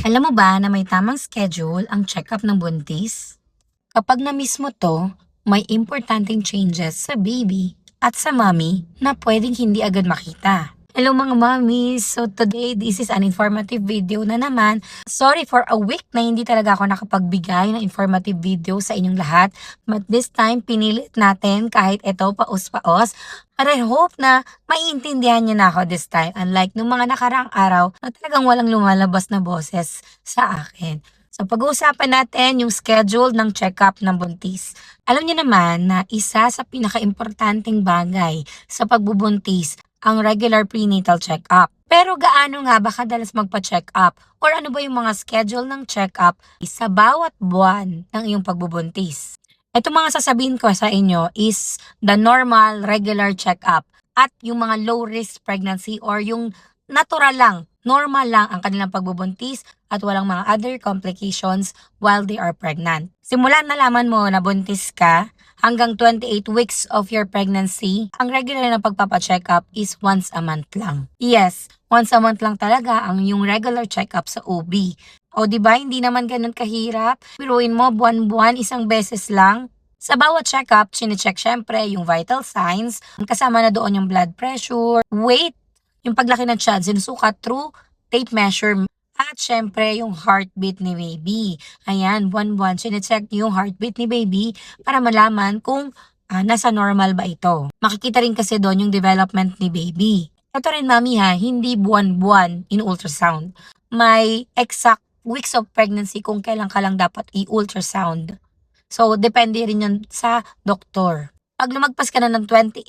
Alam mo ba na may tamang schedule ang check-up ng buntis? Kapag na-miss mo to, may importanteng changes sa baby at sa mommy na pwedeng hindi agad makita. Hello mga mommies! So today, this is an informative video na naman. Sorry for a week na hindi talaga ako nakapagbigay ng informative video sa inyong lahat. But this time, pinilit natin kahit ito paos-paos. But I hope na maiintindihan niyo na ako this time. Unlike nung mga nakaraang araw na talagang walang lumalabas na boses sa akin. So pag-uusapan natin yung schedule ng check-up ng buntis. Alam niyo naman na isa sa pinaka-importanting bagay sa pagbubuntis ang regular prenatal check-up. Pero gaano nga ba kadalas magpa-check-up? Or ano ba yung mga schedule ng check-up sa bawat buwan ng iyong pagbubuntis? Ito mga sasabihin ko sa inyo is the normal regular check-up at yung mga low-risk pregnancy or yung natural lang, normal lang ang kanilang pagbubuntis at walang mga other complications while they are pregnant. Simula nalaman mo na buntis ka, hanggang 28 weeks of your pregnancy, ang regular na pagpapacheck up is once a month lang. Yes, once a month lang talaga ang yung regular check-up sa OB. O di ba hindi naman ganun kahirap? Piruin mo buwan-buwan isang beses lang. Sa bawat check-up, chinecheck syempre yung vital signs, kasama na doon yung blood pressure, weight, yung paglaki ng tiyan, sinusukat through tape measure. At syempre, yung heartbeat ni baby. Ayan, buwan-buwan, chinecheck yung heartbeat ni baby para malaman kung nasa normal ba ito. Makikita rin kasi doon yung development ni baby. Ito rin mami ha, hindi buwan-buwan in ultrasound. May exact weeks of pregnancy kung kailan ka lang dapat i-ultrasound. So, depende rin yun sa doktor. Pag lumagpas ka na ng 28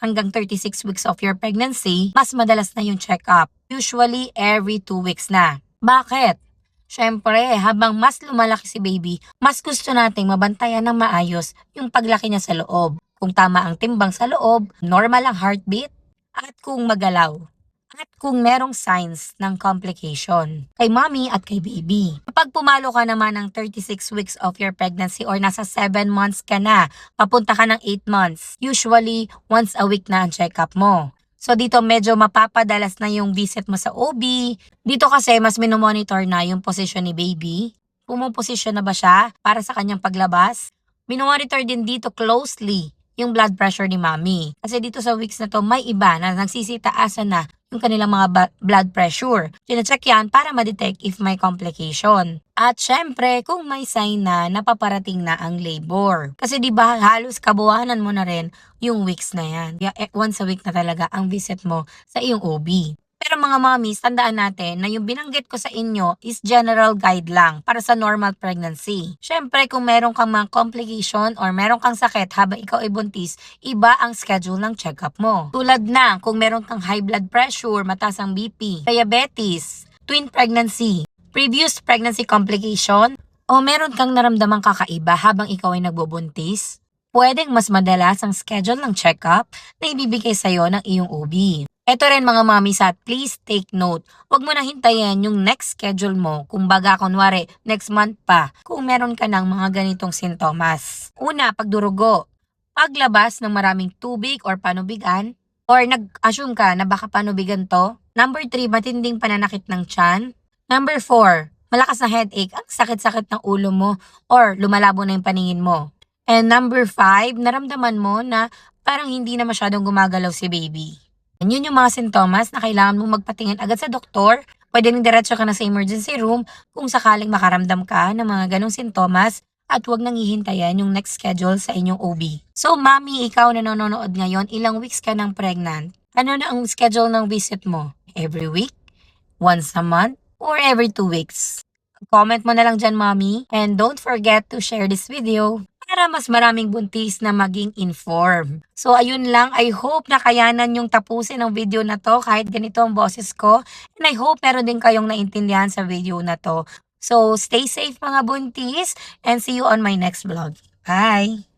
hanggang 36 weeks of your pregnancy, mas madalas na yung check-up. Usually, every 2 weeks na. Bakit? Siyempre, habang mas lumalaki si baby, mas gusto nating mabantayan ng maayos yung paglaki niya sa loob. Kung tama ang timbang sa loob, normal ang heartbeat, at kung magalaw. At kung merong signs ng complication kay mommy at kay baby. Kapag pumalo ka naman ng 36 weeks of your pregnancy or nasa 7 months ka na, papunta ka ng 8 months, usually once a week na ang check-up mo. So dito medyo mapapadalas na yung visit mo sa OB. Dito kasi mas minomonitor na yung posisyon ni baby. Pumuposisyon na ba siya para sa kanyang paglabas? Minomonitor din dito closely yung blood pressure ni mommy. Kasi dito sa weeks na to may iba na nagsisitaasan na yung kanilang mga blood pressure. Chine-check yan para ma-detect if may complication. At syempre, kung may sign na napaparating na ang labor. Kasi di ba halos kabuuanan mo na rin yung weeks na yan. Once a week na talaga ang visit mo sa iyong OB. Pero mga mommies, tandaan natin na yung binanggit ko sa inyo is general guide lang para sa normal pregnancy. Syempre, kung meron kang mga complication or meron kang sakit habang ikaw ay buntis, iba ang schedule ng check-up mo. Tulad na kung meron kang high blood pressure, mataas ang BP, diabetes, twin pregnancy, previous pregnancy complication, o meron kang naramdamang kakaiba habang ikaw ay nagbubuntis, pwedeng mas madalas ang schedule ng check-up na ibibigay sa'yo ng iyong OB. Ito rin mga mommies at please take note. Huwag mo na hintayin yung next schedule mo. Kung baga kunwari, next month pa. Kung meron ka ng mga ganitong sintomas. Una, pagdurugo. Paglabas ng maraming tubig or panubigan. Or nag-assume ka na baka panubigan to. Number 3, matinding pananakit ng tiyan. Number 4, malakas na headache. Ang sakit-sakit ng ulo mo or lumalabo na yung paningin mo. And number 5, naramdaman mo na parang hindi na masyadong gumagalaw si baby. Yun yung mga sintomas na kailangan mong magpatingin agad sa doktor. Pwede rin diretso ka na sa emergency room kung sakaling makaramdam ka ng mga ganong sintomas at huwag nang hihintayan yung next schedule sa inyong OB. So, mami, ikaw na nanonood ngayon, ilang weeks ka nang pregnant? Ano na ang schedule ng visit mo? Every week? Once a month? Or every 2 weeks? Comment mo na lang dyan, mami. And don't forget to share this video para mas maraming buntis na maging informed. So ayun lang, I hope na kayanan yung tapusin ng video na to kahit ganito ang boses ko. And I hope meron din kayong naintindihan sa video na to. So stay safe mga buntis and see you on my next vlog. Bye!